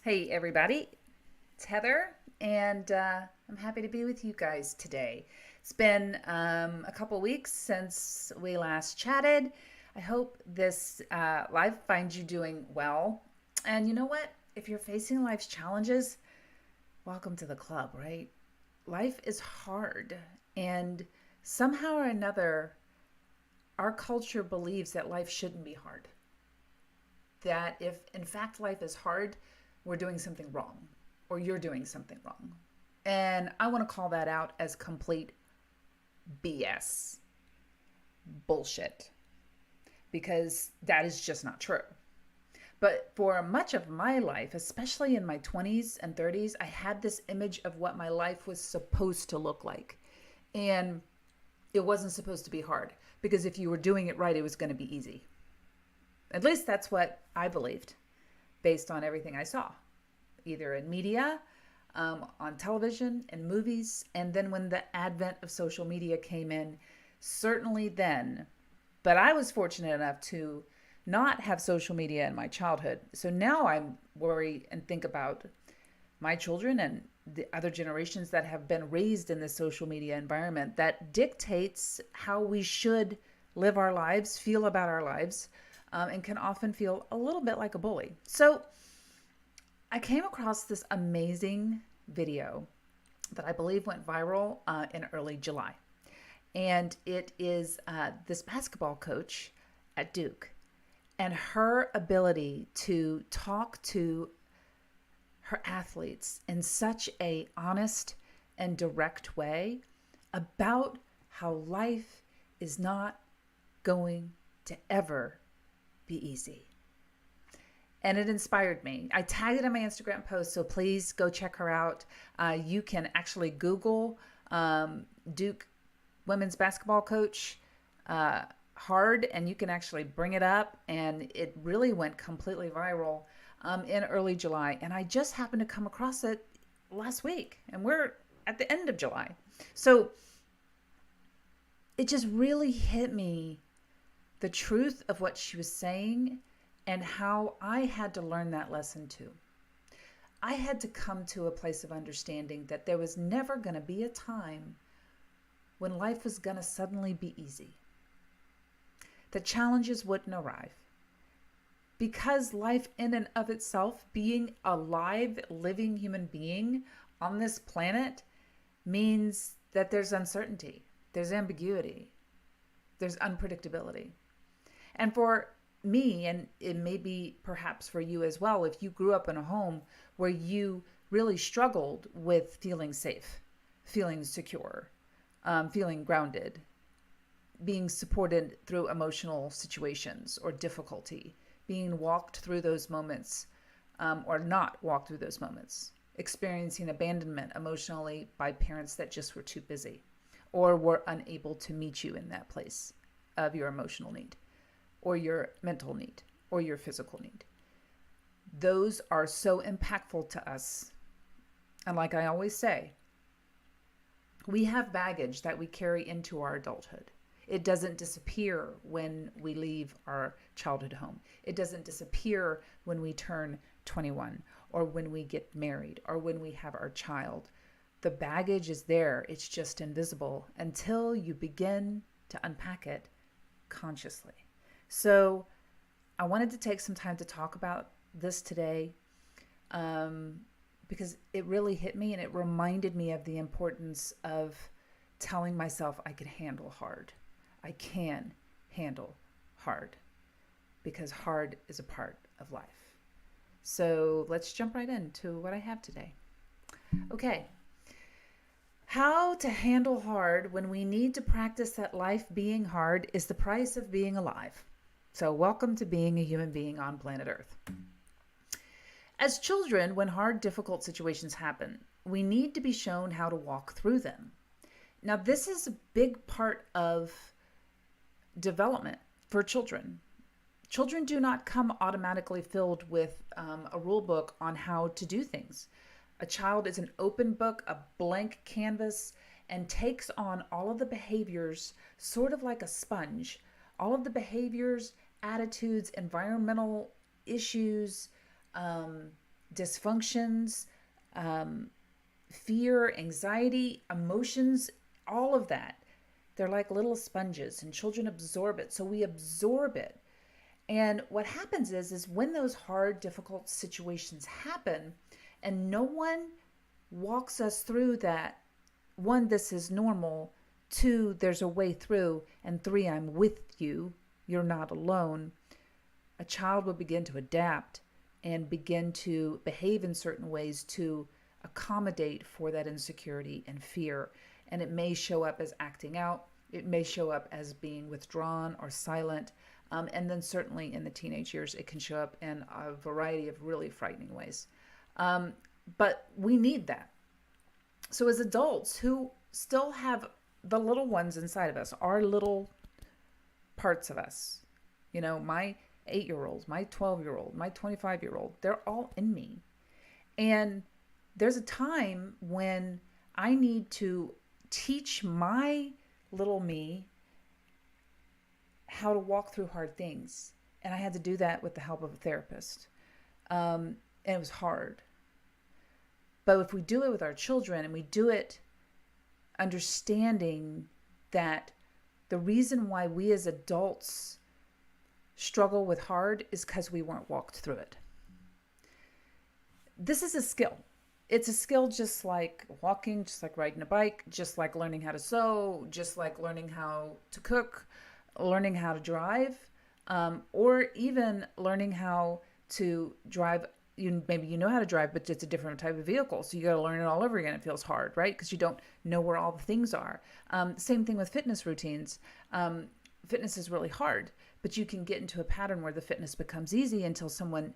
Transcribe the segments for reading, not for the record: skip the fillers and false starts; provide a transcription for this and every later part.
Hey, everybody, it's Heather, and I'm happy to be with you guys today. It's been a couple weeks since we last chatted. I hope this live finds you doing well. And you know what? If you're facing life's challenges, welcome to the club, right? Life is hard, and somehow or another, our culture believes that life shouldn't be hard. That if in fact life is hard, we're doing something wrong or you're doing something wrong. And I want to call that out as complete BS, bullshit, because that is just not true. But for much of my life, especially in my 20s and 30s, I had this image of what my life was supposed to look like. And it wasn't supposed to be hard because if you were doing it right, it was going to be easy. At least that's what I believed based on everything I saw, either in media, on television, in movies. And then when the advent of social media came in, certainly then. But I was fortunate enough to not have social media in my childhood. So now I worry and think about my children and the other generations that have been raised in this social media environment that dictates how we should live our lives, feel about our lives, and can often feel a little bit like a bully. So I came across this amazing video that I believe went viral in early July. And it is this basketball coach at Duke and her ability to talk to her athletes in such a honest and direct way about how life is not going to ever be easy. And it inspired me. I tagged it in my Instagram post, so please go check her out. You can actually Google Duke women's basketball coach hard, and you can actually bring it up. And it really went completely viral in early July. And I just happened to come across it last week, and we're at the end of July. So it just really hit me the truth of what she was saying and how I had to learn that lesson too. I had to come to a place of understanding that there was never going to be a time when life was going to suddenly be easy. The challenges wouldn't arrive. Because life, in and of itself, being a live, living human being on this planet, means that there's uncertainty, there's ambiguity, there's unpredictability. And for me, and it may be perhaps for you as well, if you grew up in a home where you really struggled with feeling safe, feeling secure, feeling grounded, being supported through emotional situations or difficulty, being walked through those moments or not walked through those moments, experiencing abandonment emotionally by parents that just were too busy or were unable to meet you in that place of your emotional need or your mental need or your physical need. Those are so impactful to us. And like I always say, we have baggage that we carry into our adulthood. It doesn't disappear when we leave our childhood home. It doesn't disappear when we turn 21 or when we get married or when we have our child. The baggage is there. It's just invisible until you begin to unpack it consciously. So I wanted to take some time to talk about this today because it really hit me and it reminded me of the importance of telling myself I could handle hard. I can handle hard because hard is a part of life. So let's jump right into what I have today. Okay. How to handle hard when we need to practice that life being hard is the price of being alive. So, welcome to being a human being on planet Earth. As children, when hard, difficult situations happen, we need to be shown how to walk through them. Now, this is a big part of development for children. Children do not come automatically filled with a rule book on how to do things. A child is an open book, a blank canvas, and takes on all of the behaviors sort of like a sponge. All of the behaviors, attitudes, environmental issues, dysfunctions, um, fear, anxiety, emotions, all of that. They're like little sponges and children absorb it. So we absorb it. And what happens is when those hard, difficult situations happen and no one walks us through that, one, this is normal, two, there's a way through, and three, I'm with you, you're not alone, a child will begin to adapt and begin to behave in certain ways to accommodate for that insecurity and fear. And it may show up as acting out, it may show up as being withdrawn or silent. And then certainly in the teenage years, it can show up in a variety of really frightening ways. But we need that. So as adults who still have the little ones inside of us, our little parts of us, my 8-year-old, my 12-year-old, my 25-year-old, they're all in me. And there's a time when I need to teach my little me how to walk through hard things. And I had to do that with the help of a therapist. And it was hard. But if we do it with our children and we do it understanding that the reason why we as adults struggle with hard is because we weren't walked through it. This is a skill. It's a skill just like walking, just like riding a bike, just like learning how to sew, just like learning how to cook, learning how to drive, or even learning how to drive. Maybe you know how to drive, but it's a different type of vehicle. So you got to learn it all over again. It feels hard, right? Because you don't know where all the things are. Same thing with fitness routines. Fitness is really hard, but you can get into a pattern where the fitness becomes easy until someone,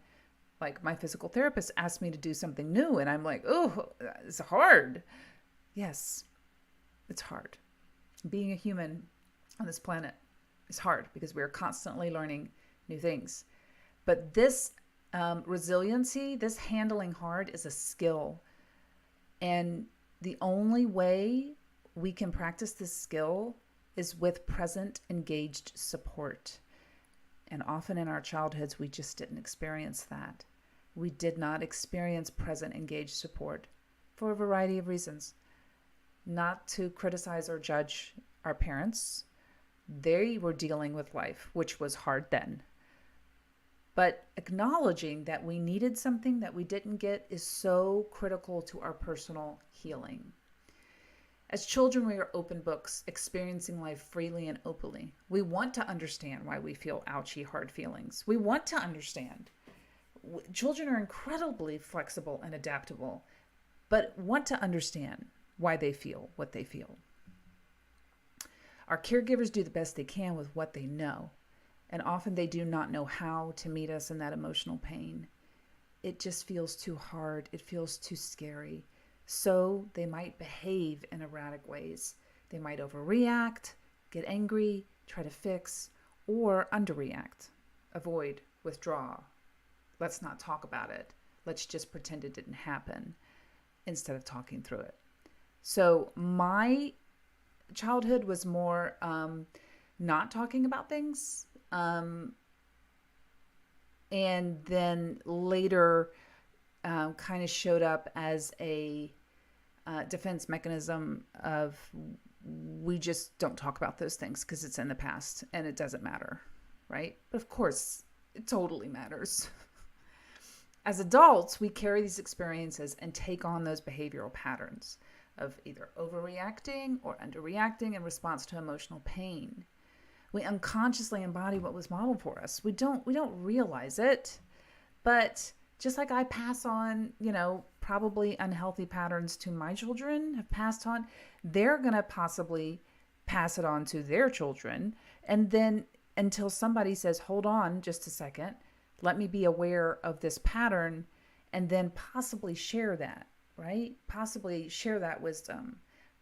like my physical therapist, asked me to do something new. And I'm like, oh, it's hard. Yes, it's hard. Being a human on this planet is hard because we're constantly learning new things. But this resiliency, this handling hard, is a skill. And the only way we can practice this skill is with present, engaged support. And often in our childhoods, we just didn't experience that. We did not experience present, engaged support for a variety of reasons. Not to criticize or judge our parents. They were dealing with life, which was hard then. But acknowledging that we needed something that we didn't get is so critical to our personal healing. As children, we are open books, experiencing life freely and openly. We want to understand why we feel ouchy, hard feelings. We want to understand. Children are incredibly flexible and adaptable, but want to understand why they feel what they feel. Our caregivers do the best they can with what they know. And often they do not know how to meet us in that emotional pain. It just feels too hard. It feels too scary. So they might behave in erratic ways. They might overreact, get angry, try to fix, or underreact, avoid, withdraw. Let's not talk about it. Let's just pretend it didn't happen instead of talking through it. So my childhood was more not talking about things. And then later kind of showed up as a defense mechanism of we just don't talk about those things because it's in the past and it doesn't matter, right? But of course, it totally matters. As adults, we carry these experiences and take on those behavioral patterns of either overreacting or underreacting in response to emotional pain. We unconsciously embody what was modeled for us. We don't realize it, but just like I pass on, probably unhealthy patterns to my children have passed on, they're going to possibly pass it on to their children. And then until somebody says, hold on just a second, let me be aware of this pattern, and then possibly share that, right? Possibly share that wisdom.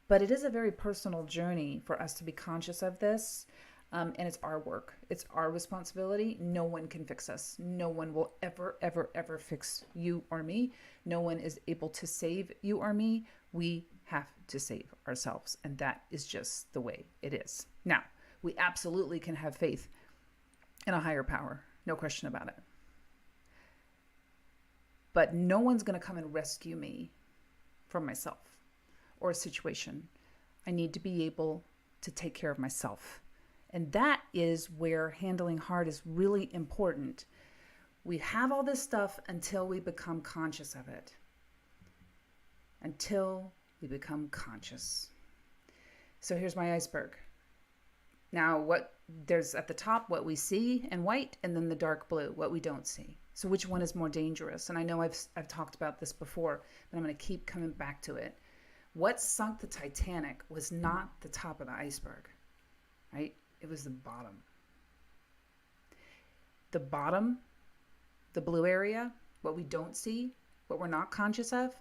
But it is a very personal journey for us to be conscious of this. And it's our work. It's our responsibility. No one can fix us. No one will ever, ever, ever fix you or me. No one is able to save you or me. We have to save ourselves. And that is just the way it is. Now, we absolutely can have faith in a higher power. No question about it. but no one's going to come and rescue me from myself or a situation. I need to be able to take care of myself. And that is where handling hard is really important. We have all this stuff until we become conscious of it. Until we become conscious. So here's my iceberg. Now, there's at the top what we see in white, and then the dark blue, what we don't see. So which one is more dangerous? And I know I've talked about this before, but I'm going to keep coming back to it. What sunk the Titanic was not the top of the iceberg, right? It was the bottom. The bottom, the blue area, what we don't see, what we're not conscious of,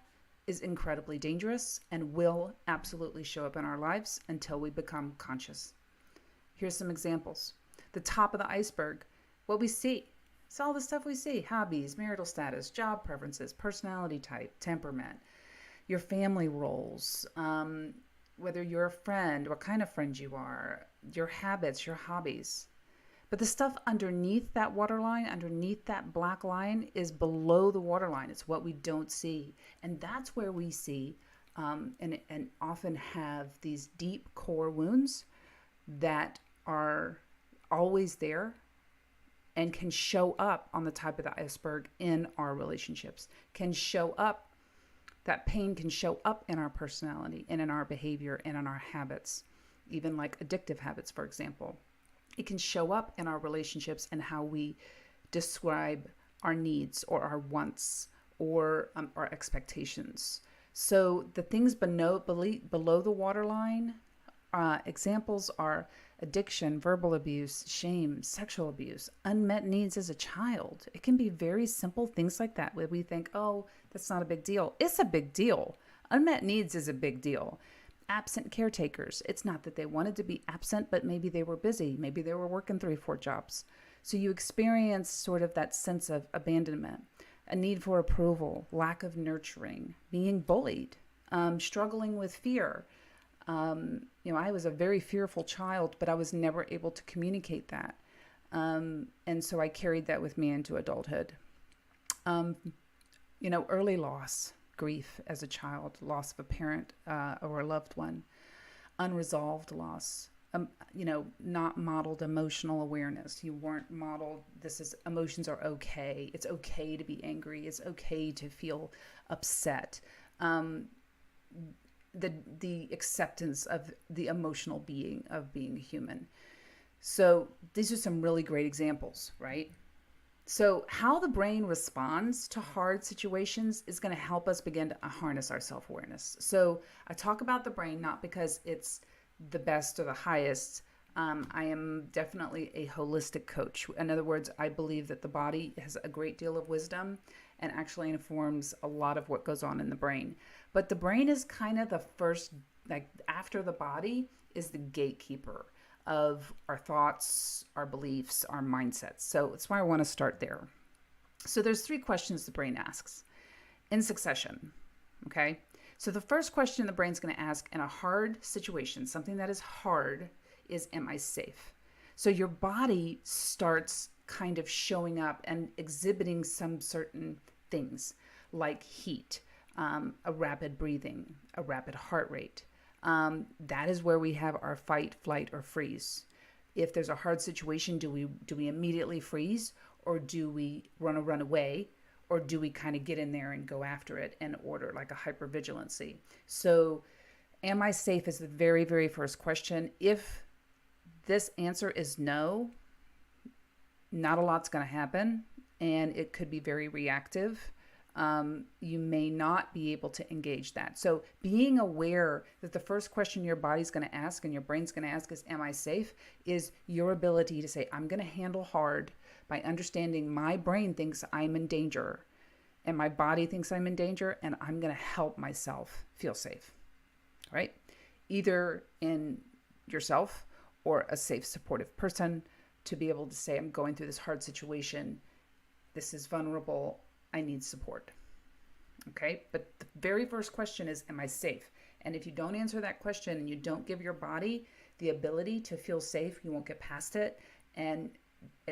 is incredibly dangerous and will absolutely show up in our lives until we become conscious. Here's some examples. The top of the iceberg, what we see. It's all the stuff we see: hobbies, marital status, job preferences, personality type, temperament, your family roles, whether you're a friend, what kind of friend you are, your habits, your hobbies. But the stuff underneath that waterline, underneath that black line, is below the waterline. It's what we don't see. And that's where we see and often have these deep core wounds that are always there and can show up on the top of the iceberg in our relationships, can show up. That pain can show up in our personality and in our behavior and in our habits, even like addictive habits, for example. It can show up in our relationships and how we describe our needs or our wants or our expectations. So the things below the waterline, examples are addiction, verbal abuse, shame, sexual abuse, unmet needs as a child. It can be very simple things like that where we think, oh, that's not a big deal. It's a big deal. Unmet needs is a big deal. Absent caretakers. It's not that they wanted to be absent, but maybe they were busy. Maybe they were working 3-4 jobs. So you experience sort of that sense of abandonment, a need for approval, lack of nurturing, being bullied, struggling with fear. I was a very fearful child, but I was never able to communicate that. And so I carried that with me into adulthood. Early loss, grief as a child, loss of a parent or a loved one, unresolved loss, not modeled emotional awareness. You weren't modeled, emotions are okay. It's okay to be angry. It's okay to feel upset. The acceptance of the emotional being of being human. So these are some really great examples, right? So how the brain responds to hard situations is going to help us begin to harness our self-awareness. So I talk about the brain not because it's the best or the highest. I am definitely a holistic coach. In other words, I believe that the body has a great deal of wisdom and actually informs a lot of what goes on in the brain. But the brain is kind of the first, after the body, is the gatekeeper of our thoughts, our beliefs, our mindsets. So that's why I want to start there. So there's 3 questions the brain asks in succession, okay? So the first question the brain's going to ask in a hard situation, something that is hard, is, am I safe? So your body starts kind of showing up and exhibiting some certain things like heat, a rapid breathing, a rapid heart rate. That is where we have our fight, flight, or freeze. If there's a hard situation, do we immediately freeze, or do we run away, or do we kind of get in there and go after it in order, like a hypervigilancy? So am I safe is the very, very first question. If this answer is no, not a lot's going to happen, and it could be very reactive. You may not be able to engage that. So being aware that the first question your body's going to ask and your brain's going to ask is, am I safe? Is your ability to say, I'm going to handle hard by understanding my brain thinks I'm in danger and my body thinks I'm in danger, and I'm going to help myself feel safe, right? Either in yourself or a safe, supportive person to be able to say, I'm going through this hard situation. This is vulnerable. I need support. Okay. But the very first question is, am I safe? And if you don't answer that question and you don't give your body the ability to feel safe, you won't get past it. And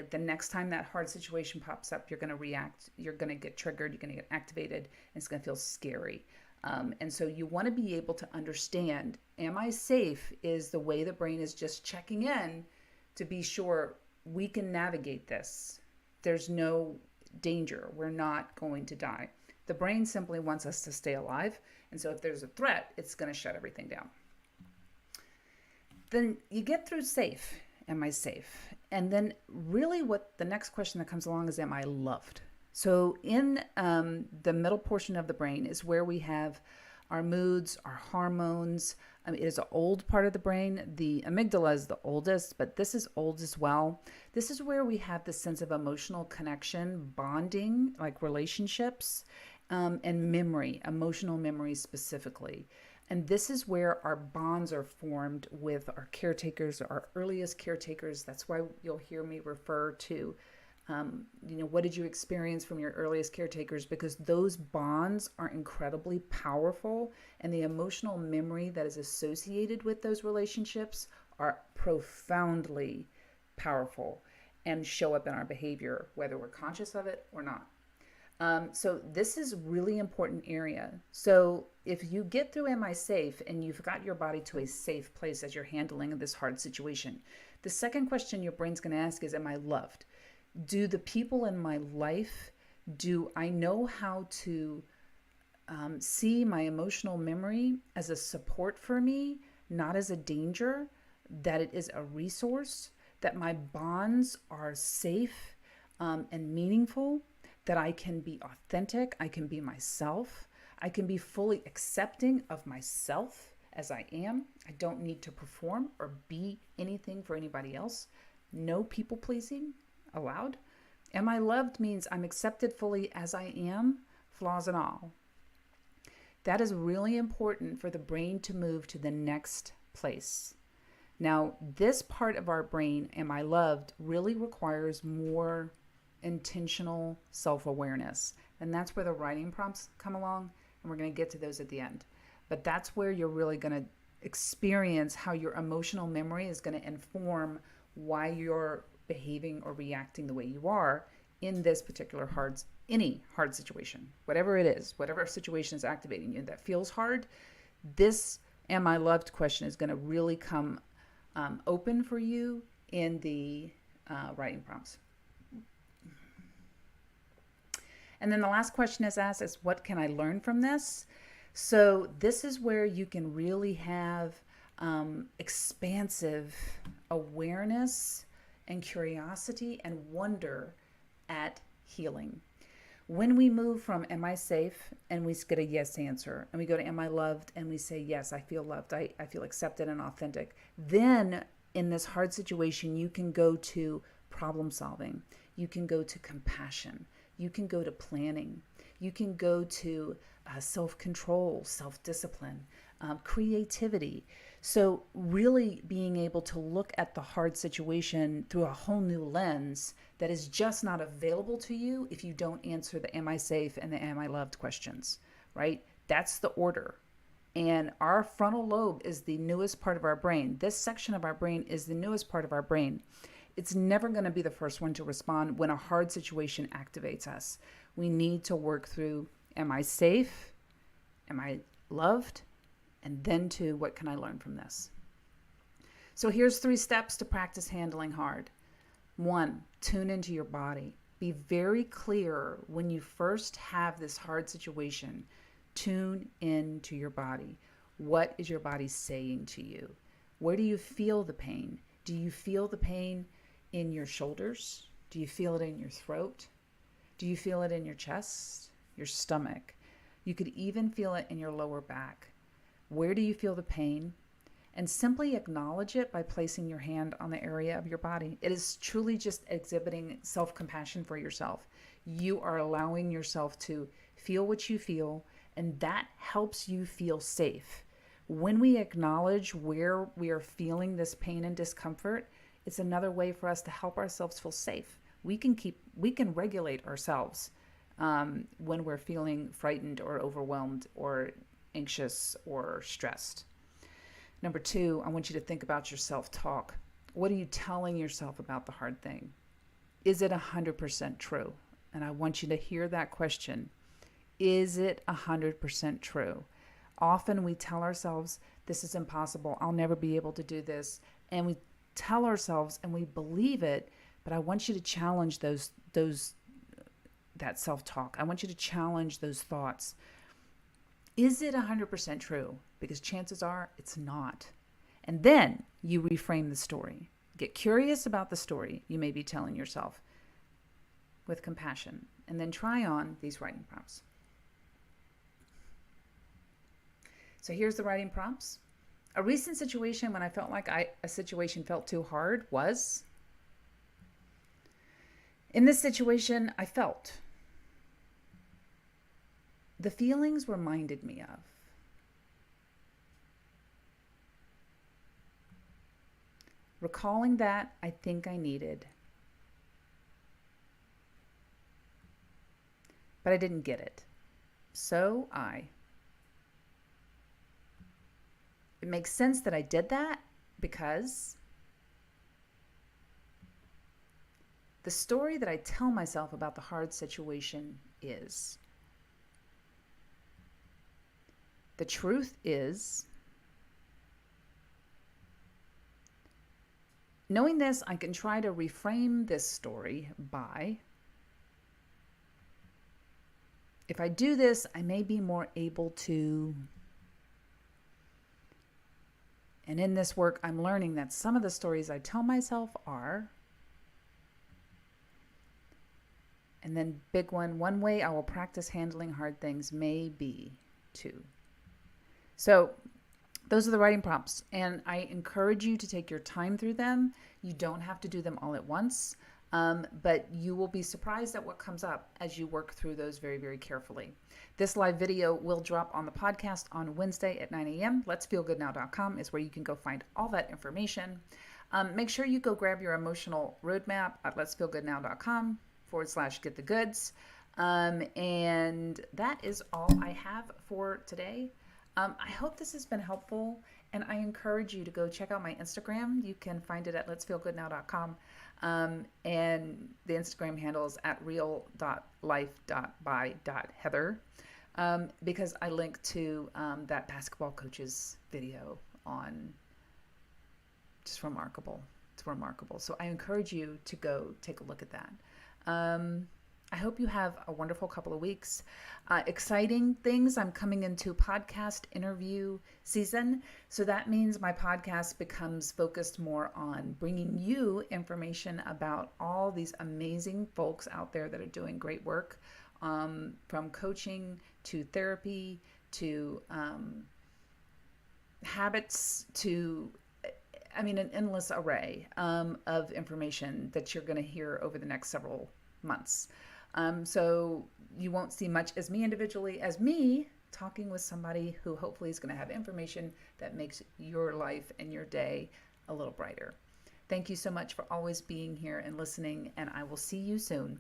the next time that hard situation pops up, you're going to react, you're going to get triggered, you're going to get activated, and it's going to feel scary. And so you want to be able to understand, am I safe? Is the way the brain is just checking in to be sure we can navigate this. There's no danger. We're not going to die. The brain simply wants us to stay alive. And so if there's a threat, it's going to shut everything down. Then you get through safe. Am I safe? And then really what the next question that comes along is, am I loved? So in the middle portion of the brain is where we have our moods, our hormones. It is an old part of the brain. The amygdala is the oldest, but this is old as well. This is where we have the sense of emotional connection, bonding, like relationships, and memory, emotional memory specifically. And this is where our bonds are formed with our caretakers, our earliest caretakers. That's why you'll hear me refer to, what did you experience from your earliest caretakers? Because those bonds are incredibly powerful, and the emotional memory that is associated with those relationships are profoundly powerful and show up in our behavior, whether we're conscious of it or not. So this is really important area. So if you get through Am I Safe and you've got your body to a safe place as you're handling this hard situation, the second question your brain's going to ask is, am I loved? Do the people in my life, do I know how to see my emotional memory as a support for me, not as a danger, that it is a resource, that my bonds are safe and meaningful, that I can be authentic, I can be myself, I can be fully accepting of myself as I am. I don't need to perform or be anything for anybody else. No people pleasing allowed. Am I loved means I'm accepted fully as I am, flaws and all. That is really important for the brain to move to the next place. Now, this part of our brain, am I loved, really requires more intentional self-awareness. And that's where the writing prompts come along, and we're going to get to those at the end. But that's where you're really going to experience how your emotional memory is going to inform why you're behaving or reacting the way you are in this particular any hard situation, whatever it is, whatever situation is activating you that feels hard. This am I loved question is going to really come open for you in the writing prompts. And then the last question is asked is, what can I learn from this? So this is where you can really have expansive awareness and curiosity and wonder at healing. When we move from am I safe and we get a yes answer, and we go to am I loved and we say yes, I feel loved, I feel accepted and authentic, then in this hard situation you can go to problem solving, you can go to compassion, you can go to planning, you can go to self-control, self-discipline, creativity. So really being able to look at the hard situation through a whole new lens that is just not available to you if you don't answer the am I safe and the am I loved questions, right? That's the order. And our frontal lobe is the newest part of our brain. This section of our brain is the newest part of our brain. It's never going to be the first one to respond when a hard situation activates us. We need to work through, am I safe? Am I loved? And then to, what can I learn from this? So here's 3 steps to practice handling hard. 1, tune into your body. Be very clear when you first have this hard situation. Tune into your body. What is your body saying to you? Where do you feel the pain? Do you feel the pain in your shoulders? Do you feel it in your throat? Do you feel it in your chest, your stomach? You could even feel it in your lower back. Where do you feel the pain? And simply acknowledge it by placing your hand on the area of your body. It is truly just exhibiting self-compassion for yourself. You are allowing yourself to feel what you feel, and that helps you feel safe. When we acknowledge where we are feeling this pain and discomfort, it's another way for us to help ourselves feel safe. We can regulate ourselves when we're feeling frightened or overwhelmed or anxious or stressed. Number 2, I want you to think about your self-talk. What are you telling yourself about the hard thing? Is it 100% true? And I want you to hear that question. Is it 100% true? Often we tell ourselves, this is impossible. I'll never be able to do this. And we tell ourselves and we believe it, but I want you to challenge that self-talk. I want you to challenge those thoughts. Is it 100% true? Because chances are it's not. And then you reframe the story. Get curious about the story you may be telling yourself with compassion, and then try on these writing prompts. So here's the writing prompts. A recent situation when I felt like a situation felt too hard was, in this situation, I felt. The feelings reminded me of. Recalling that, I think I needed. But I didn't get it. So it makes sense that I did that because the story that I tell myself about the hard situation is, the truth is, knowing this, I can try to reframe this story by, if I do this, I may be more able to. And in this work, I'm learning that some of the stories I tell myself are, and then big one way I will practice handling hard things may be to. So those are the writing prompts, and I encourage you to take your time through them. You don't have to do them all at once, but you will be surprised at what comes up as you work through those very, very carefully. This live video will drop on the podcast on Wednesday at 9 a.m. Let'sFeelGoodNow.com is where you can go find all that information. Make sure you go grab your emotional roadmap at Let'sFeelGoodNow.com/get the goods. And that is all I have for today. I hope this has been helpful, and I encourage you to go check out my Instagram. You can find it at letsfeelgoodnow.com, and the Instagram handle is at real.life.by.heather, because I link to that basketball coach's video on just remarkable. It's remarkable. So I encourage you to go take a look at that. I hope you have a wonderful couple of weeks. Exciting things. I'm coming into podcast interview season. So that means my podcast becomes focused more on bringing you information about all these amazing folks out there that are doing great work, from coaching to therapy to habits to, an endless array of information that you're going to hear over the next several months. So you won't see much as me individually, as me talking with somebody who hopefully is going to have information that makes your life and your day a little brighter. Thank you so much for always being here and listening, and I will see you soon.